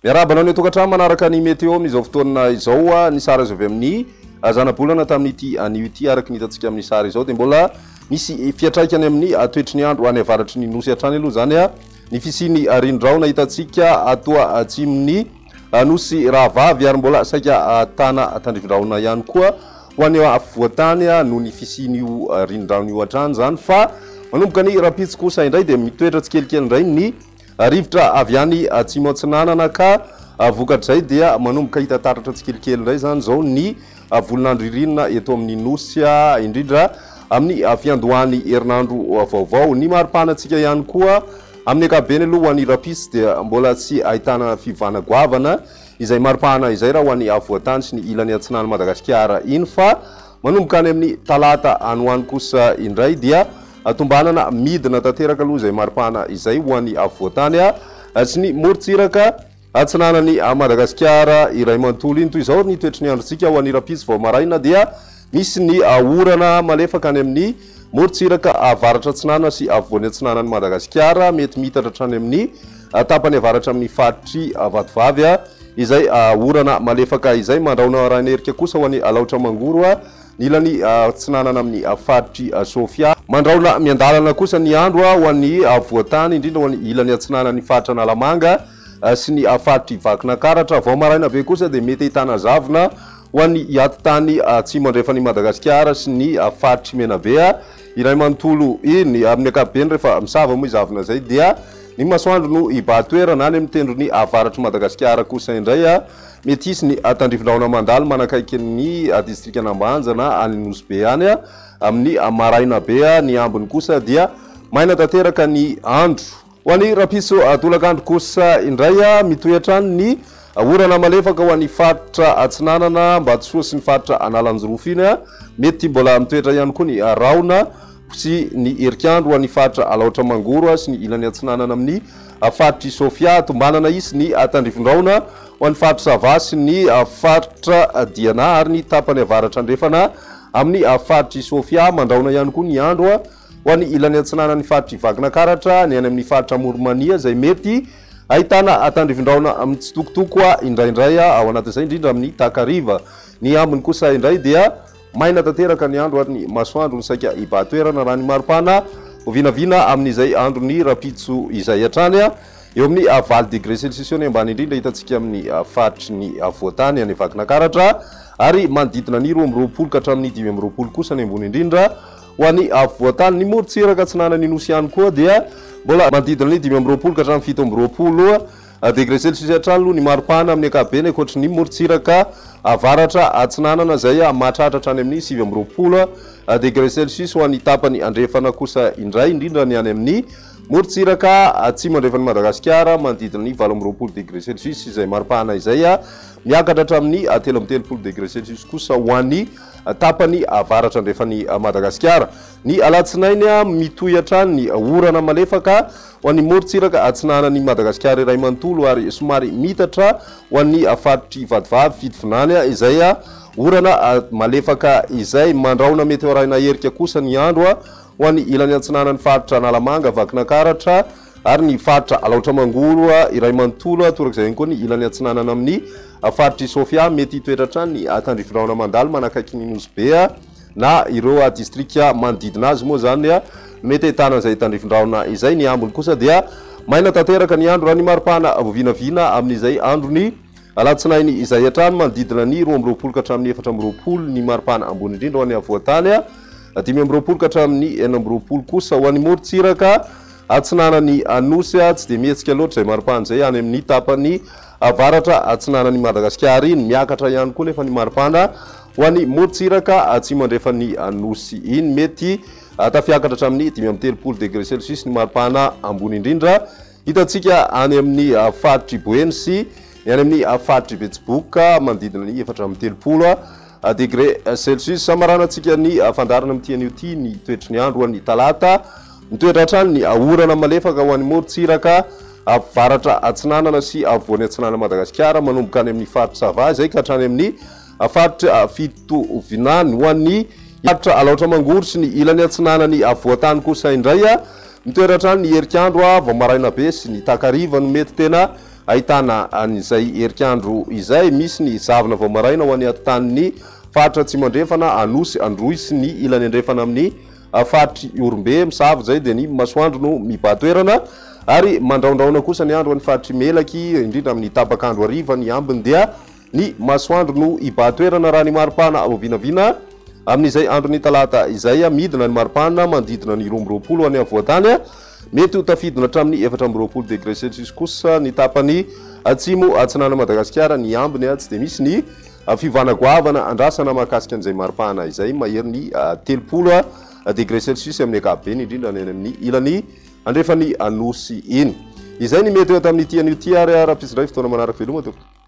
Miarabana ny tokantrano manaraka ny météo amin'izao fotoana izao ny sary azo avy amin'ny zana-bolana tamin'ity anio ity araka ny hitantsika amin'ny sary izao dia mbola misy fiatraikany amin'ny toetry ny andro any avaratry ny nosy hatrany aloha zany ny fisiany rindraona hitantsika atoa atsimon'ny nosy rahavavy ary mbola saika tana tandrivindraona ihany koa ho any afovoantany noho ny fisian'io rindraona io hatrany zany fa manomboka ny rapitsy kosa indray dia mitoetra tsikelikely indray ny rivotra avy any atsimo atsinanana ka vokatrizay dia manomboka hita taratra tsikelikely indray zany zao ny volonandro irinina eto amin'ny nosy indrindra amin'ny fiandohany herinandro vaovao ny maripanatsika ihany koa amin'ny ankapobeny aloha ho an'ny rapitsy dia mbola tsy ahitana fivanagoavana izay maripana izay raha ho an'ny avoantany sy ny ilany atsinany Madagasikara iny fa manomboka any amin'ny talata anoany kosa indray dia tombanana midina tanteraka aloha izay maripana izay ho an'ny avoantany sy ny morontsiraka atsinanany Madagasikara iray manontolo iny toy izao ny toetry ny androntsika ho an'ny rapitsy vao maraina dia misy ny orana malefaka any amin'ny morontsiraka avaratra atsinana sy avovoany atsinanany Madagasikara mety mitatra hatrany amin'ny tapany avaratra amin'ny faritry vatovavy izay orana malefaka izay mandraona rahanerika kosa ho an'ny alaotra mangoro ny ilany atsinanana amin'ny faritry Sofia mandraona miandalana kosa ny andro ho an'ny avoantany indrindra ho an'ny ilany atsinanany faritra Analamanga sy ny faritry Vakinakaratra vao maraina be kosa dia mety ahitana zavona ho an'ny hiatitany atsimo andrefany Madagasikara sy ny faritry Menabe iray manontolo iny amin'ny ankapobeny rehefa misava moa zavona zay dia ny masoandro no ibatoerana any amin'ny tendrony avaratry Madagasikara kosa indray mety hisy ny tandrivindraona mandalo manakaiky ny distrika Anambanja na any Nosy any amin'ny maraina be ny ambiny kosa dia maina tanteraka ny andro ho an'ny rapiso tolakandro kosa indray mitoetrany ny orana malefaka ho an'ny faritra atsinanana Mbatsoa sy ny faritra Analanjorofo iny mety mbola mitoetra ihany koa ny raona sy ny herikandro ho an'ny faritra Alaotra Mangoro sy ny ilany atsinanana amin'ny faritry Sofia tombanana isy ny tandrivindraona ho an'ny faritra Sava sy ny faritra Diana ary ny tapany avaratra andrefana amin'ny faritry Sofia mandraona ihany koa ny andro ho an'ny ilany atsinanany faritry Vakinakaratra ny any amin'ny faritra Moromania izay mety ahitana tandrivindraona amin'ny tsitokotoko indraindray ao anatin'izay indrindra amin'ny Takariva ny ambiny kosa indray dia maina tanteraka ny andro ary ny masoandro ny saika ibatoerana raha ny maripana ho vinavina amin'izay andro ny rapitso izay hatrany eo amin'ny 20 degré celsius ny ambany indrindra hitantsika amin'ny faritry ny avoantany any Vakinakaratra ary manodidina ny 20 ka hatramin'ny 20 kosa ny ambony indrindra ho an'ny avoantany ny morontsiraka atsinanany Nosy ihany koa dia mbola manodidina ny 20 ka hatramin'ny 17 degré celsius hatrany aloha ny maripana amin'ny ankapobeny ankoatry ny morontsiraka avaratra atsinanana zay mahatratra hatrany amin'ny 17 degré celsius ho an'ny tapany andrefana kosa indray indrindra ny any amin'ny morontsiraka atsimo andrefany Madagasikara manodidina ny 18 degré celsius izay maripana izay miakatra hatramin'ny 13 degré celsius kosa ho an'ny tapany avaratra andrefany Madagasikara ny alatsinainy mitohy hatrany ny orana malefaka ho an'ny morontsiraka atsinanany Madagasikara iray manontolo ary somary mitatra ho an'ny faritry Vatovavy fitovinany izay orana malefaka izay mandraona mety araina herika kosa ny andro ho an'ny ilany atsinanany faritra Analamanga Vakinakaratra ary ny faritra Alaotra Mangoro iray manontolo torak'izay ihany koa ny ilany atsinanana amin'ny faritry Sofia mety hitoetra hatrany ny tandrivindraona mandalo manakaiky ny Nosy be na ireo distrika manodidina azy moa zany mety ahitana izay tandrivindraona izay ny ambiny kosa dia maina tanteraka ny andro raha ny maripana vovinavina amin'izay androny alatsinainy izay hatrany manodidina ny 20 ka hatramin'ny 4 ny maripana ambony indrindra ho an'ny avoantany 20 ka hatramin'ny 40 kosa ho an'ny morontsiraka atsinanany Nosy tsy dia mihetsika loatra izay maripana izay any amin'ny tapany avaratra atsinanany Madagasikara iny miakatra ihany koa nefa ny maripana ho an'ny morontsiraka atsimo andrefany Nosy iny mety tafiakatra hatramin'ny 13 degré celsius ny maripana ambony indrindra hitantsika any amin'ny faritry Boeny sy ny any amin'ny faritry Betsiboka manodidina ny 430 degré celsius samaranantsika ny fandarana amin'ity anio ity ny toetry ny andro ho an'ny talata mitoetra hatrany ny orana malefaka ho an'ny morontsiraka avaratra atsinanana sy avovoany atsinanana Madagasikara manomboka any amin'ny faritra Sava izay ka hatrany amin'ny faritra Fitovinany ho an'ny faritra Alaotra Mangoro sy ny ilany atsinanany avoantany kosa indray mitoetra hatrany ny herikandro vao maraina be sy ny Takariva no mety tena ahitana an'izay herik'andro izay misy ny zavona vao maraina ho an'ny atotan'ny faritra tsy mandrefana Anosy Androy sy ny ilany andrefana amin'ny faritry Orombe misavo zay dia ny masoandro no mibatoerana ary mandraondraona kosa ny andro amin'ny faritry Melaky indrindra amin'ny tapakandro hariva ny ambiny dia ny masoandro no ibatoerana raha ny maripana ao vinavina amin'izay andro ny talata izay midina ny maripana mandidina ny 20 any avoatany mety ho tafidina hatramin'ny 4 degré Celsius kosa ny tapany atsimo atsinana Madagasikara ny ambiny tsy dia misy ny fivanagoavana andrasana mahakasika an'izay maripana izay mahery ny 30 degré Celsius amin'ny ankapobeny indrindra ny amin'ny ilany andrefany Anosy iny izay ny mety eo tamin'ny tian'io ty ary ara-piziray fotoana manaraka veloma tompoko